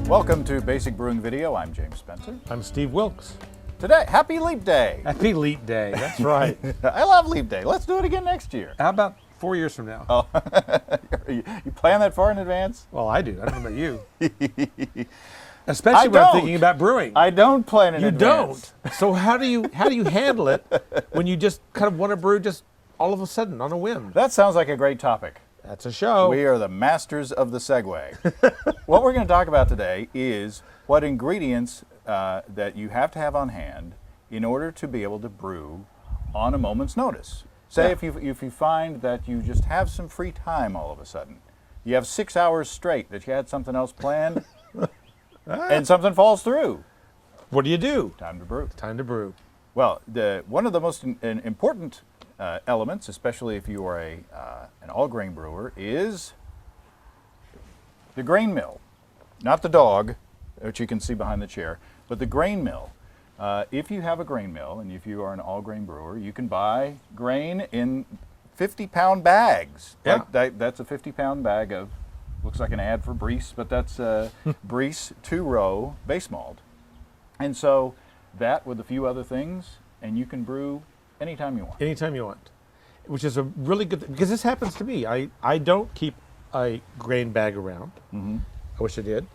Welcome to Basic Brewing Video. I'm James Spencer. I'm Steve Wilkes. Today, Happy Leap Day. Happy Leap Day, that's right. I love Leap Day. Let's do it again next year. How about 4 years from now? Oh, you plan that far in advance? Well, I do. I don't know about you. Especially when I'm thinking about brewing. I don't plan in advance. You don't. So how do you handle it when you just kind of want to brew just all of a sudden on a whim? That sounds like a great topic. That's a show. We are the masters of the segue. What we're going to talk about today is what ingredients that you have to have on hand in order to be able to brew on a moment's notice. Say if you find that you just have some free time all of a sudden. You have 6 hours straight that you had something else planned and something falls through. What do you do? Time to brew. Time to brew. Well, one of the most important elements, especially if you are an all-grain brewer, is the grain mill. Not the dog, which you can see behind the chair, but the grain mill. If you have a grain mill and if you are an all-grain brewer, you can buy grain in 50-pound bags. Yeah. That's a 50-pound bag of, looks like an ad for Brees, but that's Brees 2-row base malt. And so that with a few other things, and you can brew anytime you want. Anytime you want. Which is a really good thing, because this happens to me. I don't keep a grain bag around. Mm-hmm. I wish I did.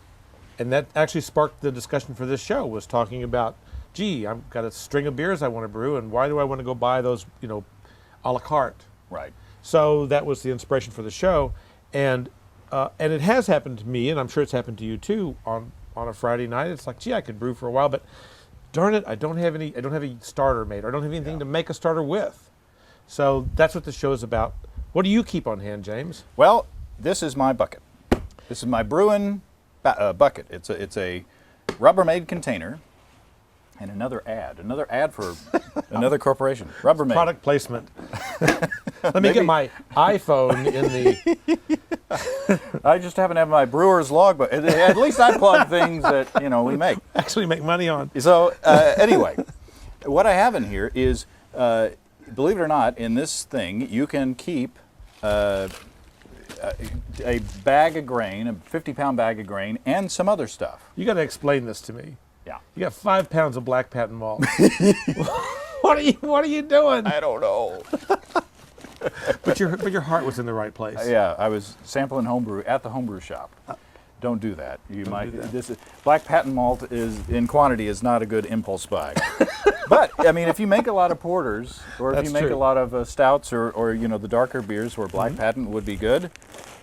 And that actually sparked the discussion for this show, was talking about, gee, I've got a string of beers I want to brew, and why do I want to go buy those, a la carte? Right. So that was the inspiration for the show. And it has happened to me, and I'm sure it's happened to you too, on a Friday night. It's like, gee, I could brew for a while, but darn it, I don't have a starter made, or I don't have anything to make a starter with. So that's what the show is about. What do you keep on hand, James? Well, this is my bucket. This is my Brewing bucket. It's a Rubbermaid container, and another ad for another corporation. Rubbermaid. Product placement. Let me get my iPhone in the... I just happen to have my brewer's logbook. At least I plug things that we make. Actually make money on. So anyway, what I have in here is, believe it or not, in this thing you can keep a bag of grain, a 50-pound bag of grain, and some other stuff. You got to explain this to me. Yeah. You got 5 pounds of black patent malt. What are you doing? I don't know. But your heart was in the right place. Yeah, I was sampling homebrew at the homebrew shop. Don't do that. Black patent malt in quantity is not a good impulse buy. But I mean, if you make a lot of porters, or if you make a lot of stouts, or the darker beers where black patent would be good,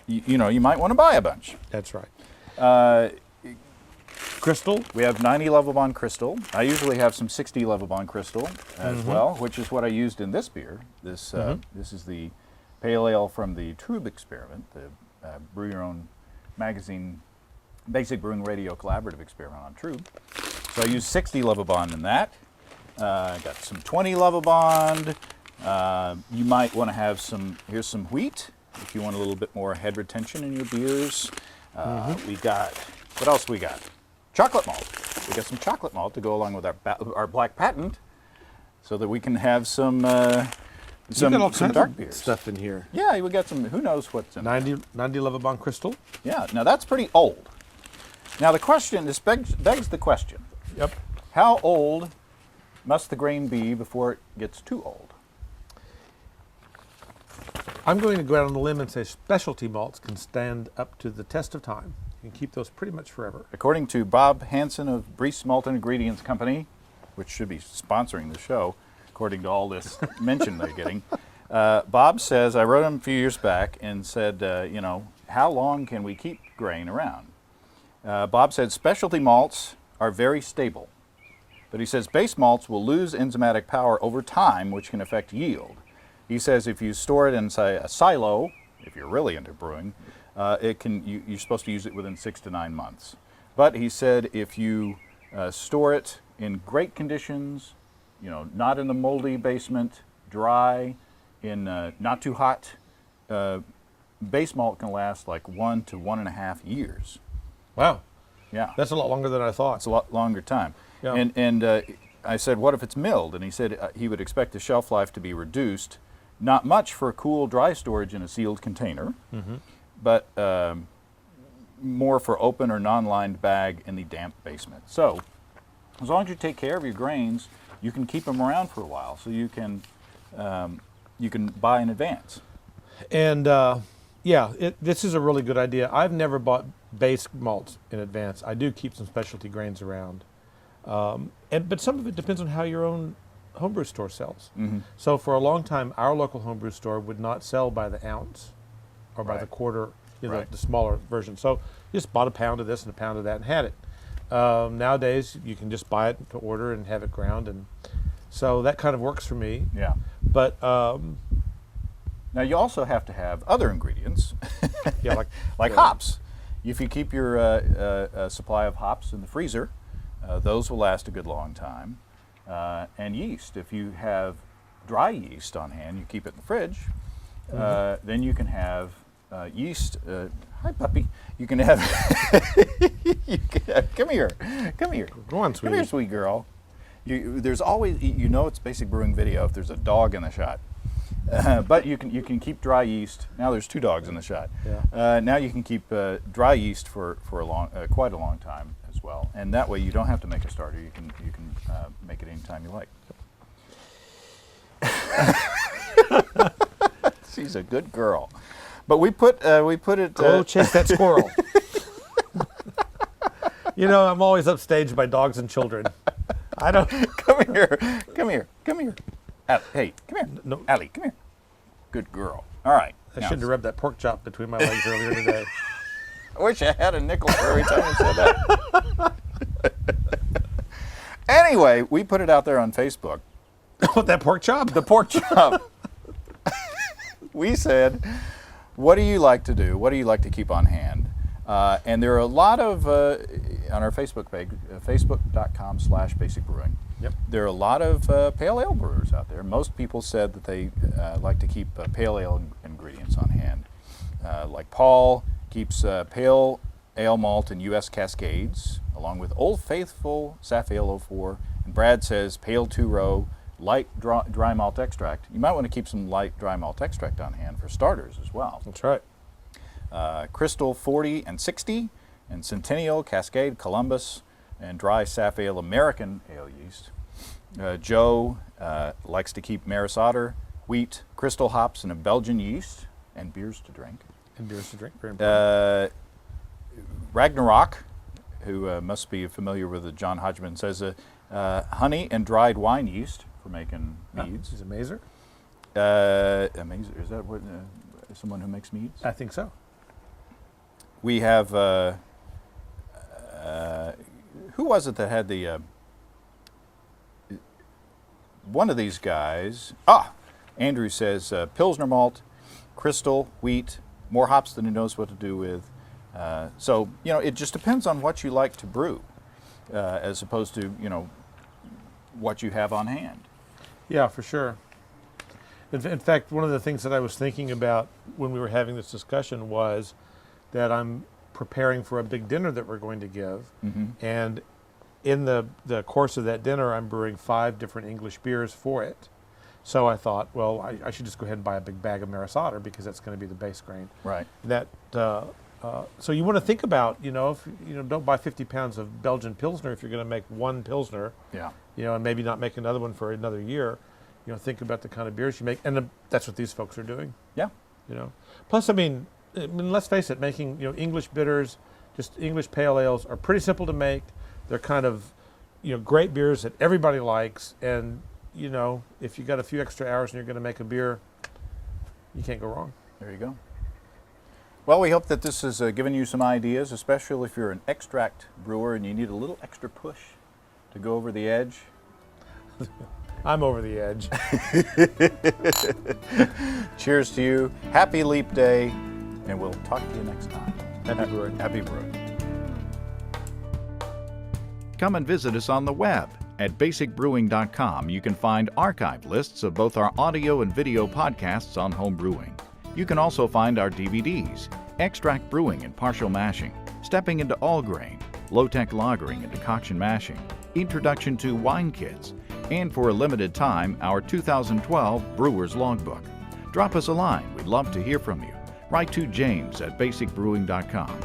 you might want to buy a bunch. That's right. Crystal. We have 90 Level Crystal. I usually have some 60 Level Crystal as well, which is what I used in this beer. This is the pale ale from the Trube experiment, the Brew Your Own magazine, Basic Brewing Radio collaborative experiment on Trube. So I used 60 Level in that. I got some 20 Level. You might want to have here's some wheat if you want a little bit more head retention in your beers. We got, what else we got? Chocolate malt. We got some chocolate malt to go along with our black patent, so that we can have some dark beers. Stuff in here. Yeah, we got some. Who knows what's in 90 Level Crystal. Yeah. Now that's pretty old. Now the question, this begs the question. Yep. How old must the grain be before it gets too old? I'm going to go out on a limb and say specialty malts can stand up to the test of time. You can keep those pretty much forever. According to Bob Hansen of Brees Malt and Ingredients Company, which should be sponsoring the show, according to all this mention they're getting, Bob says, I wrote him a few years back and said, how long can we keep grain around? Bob said specialty malts are very stable, but he says base malts will lose enzymatic power over time, which can affect yield. He says if you store it in, say, a silo, if you're really into brewing, you're supposed to use it within 6 to 9 months. But he said if you store it in great conditions, not in the moldy basement, dry, in not too hot, base malt can last like 1 to 1.5 years. Wow. Yeah. That's a lot longer than I thought. It's a lot longer time. Yeah. And I said, what if it's milled? And he said he would expect the shelf life to be reduced. Not much for cool, dry storage in a sealed container, but more for open or non-lined bag in the damp basement. So as long as you take care of your grains, you can keep them around for a while. So you can buy in advance. And this is a really good idea. I've never bought base malts in advance. I do keep some specialty grains around. But some of it depends on how your own homebrew store sells. Mm-hmm. So for a long time, our local homebrew store would not sell by the ounce or by Right. the quarter, Right. the smaller version. So you just bought a pound of this and a pound of that and had it. Nowadays, you can just buy it to order and have it ground. And so that kind of works for me. Yeah. But Now you also have to have other ingredients, yeah, like hops. If you keep your supply of hops in the freezer, those will last a good long time. And yeast, if you have dry yeast on hand, you keep it in the fridge, then you can have yeast. Hi, puppy. You can have. Come here. Come here. Go on, Come sweetie. here, sweet girl. There's always, it's Basic Brewing video if there's a dog in the shot. But you can keep dry yeast. Now there's 2 dogs in the shot. Yeah. Now you can keep dry yeast for quite a long time as well, and that way you don't have to make a starter. You can make it anytime you like. She's a good girl, but we put it. Go chase that squirrel. I'm always upstaged by dogs and children. I don't. Come here. Hey, come here. No. Allie, come here. Good girl. All right. I Now, shouldn't have rubbed that pork chop between my legs earlier today. I wish I had a nickel for every time you said that. Anyway, we put it out there on Facebook. What, that pork chop? The pork chop. We said, what do you like to do? What do you like to keep on hand? And there are a lot of, on our Facebook page, facebook.com/Basic Brewing. Yep. There are a lot of pale ale brewers out there. Most people said that they like to keep pale ale ingredients on hand. Like Paul keeps pale ale malt and U.S. Cascades, along with Old Faithful Safale 04. And Brad says pale 2-row, light dry malt extract. You might want to keep some light dry malt extract on hand for starters as well. That's right. Crystal 40 and 60, and Centennial, Cascade, Columbus, and dry Safale American ale yeast. Joe likes to keep Maris Otter, wheat, crystal hops, and a Belgian yeast, and beers to drink. And beers to drink. Very important. Ragnarok, who must be familiar with the John Hodgman, says honey and dried wine yeast for making meads. He's a mazer? Amazing. Is that what someone who makes meads? I think so. We have, who was it that had the, one of these guys, Andrew says Pilsner malt, crystal, wheat, more hops than he knows what to do with. So, it just depends on what you like to brew, as opposed to, what you have on hand. Yeah, for sure. In fact, one of the things that I was thinking about when we were having this discussion was that I'm preparing for a big dinner that we're going to give. Mm-hmm. And in the course of that dinner, I'm brewing 5 different English beers for it. So I thought, well, I should just go ahead and buy a big bag of Maris Otter because that's going to be the base grain. Right. That so you want to think about, if don't buy 50 pounds of Belgian Pilsner if you're going to make one Pilsner. Yeah. And maybe not make another one for another year. Think about the kind of beers you make, and that's what these folks are doing. Yeah. Plus, I mean, let's face it, making English bitters, just English pale ales, are pretty simple to make. They're kind of great beers that everybody likes, and if you got a few extra hours and you're going to make a beer, you can't go wrong. There you go. Well, we hope that this has given you some ideas, especially if you're an extract brewer and you need a little extra push to go over the edge. I'm over the edge. Cheers to you. Happy Leap Day, and we'll talk to you next time. Happy brewing. Happy brewing. Come and visit us on the web at basicbrewing.com. You can find archive lists of both our audio and video podcasts on home brewing. You can also find our DVDs, Extract Brewing and Partial Mashing, Stepping into All Grain, Low-Tech Lagering and Decoction Mashing, Introduction to Wine Kits, and for a limited time, our 2012 Brewer's Logbook. Drop us a line. We'd love to hear from you. Write to James at basicbrewing.com.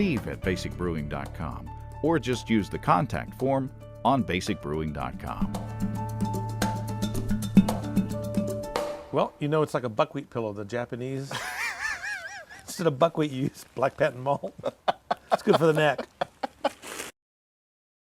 receive@basicbrewing.com, or just use the contact form on basicbrewing.com. Well, you know, it's like a buckwheat pillow, the Japanese. Instead of buckwheat, you use black patent malt. It's good for the neck.